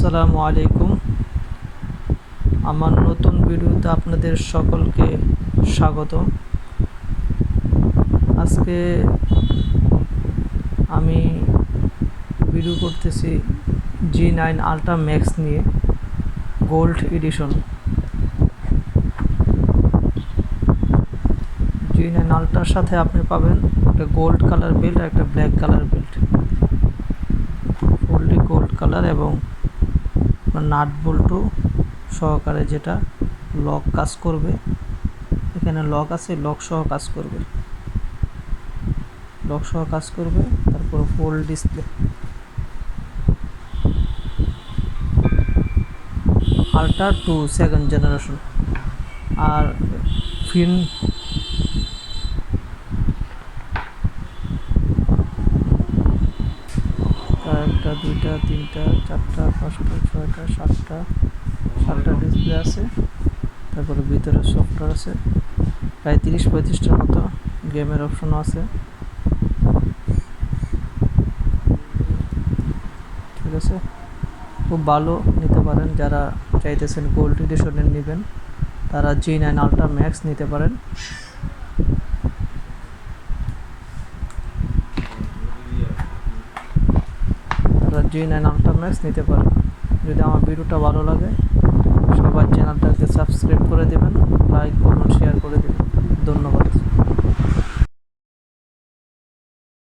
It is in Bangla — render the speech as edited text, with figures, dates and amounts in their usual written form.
আসসালামু আলাইকুম। আমার নতুন ভিডিওতে আপনাদের সকলকে স্বাগত। আজকে আমি ভিডিও করতেছি G9 আলট্রা ম্যাক্স নিয়ে, গোল্ড এডিশন। G9 আলট্রার সাথে আপনি পাবেন একটা গোল্ড কালার বেল্ট আর একটা black colour belt, fully gold colour এবং নাট বল্টু সহকারে, যেটা লক কাজ করবে। এখানে লক আছে, লক সহ কাজ করবে, তারপর full display. Ultra 2 second generation. আর ফিন একটা, দুইটা, তিনটা, চারটা, পাঁচটা, ছয়টা, সাতটা ডিসপ্লে আছে। তারপরে ভিতরে সফটওয়্যার আছে, প্রায় 30-35টার মতো গেমের অপশনও আছে। ঠিক আছে, খুব ভালো, নিতে পারেন। যারা চাইতেছেন গোল্ড এডিশনের নেবেন, তারা G9 আলট্রা ম্যাক্স নিতে পারেন। G9 আলট্রা ম্যাক্স নিতে পারেন। যদি আমার ভিডিওটা ভালো লাগে, সবার চ্যানেলটাকে সাবস্ক্রাইব করে দেবেন, লাইক, কমেন্ট, শেয়ার করে দেবেন। ধন্যবাদ।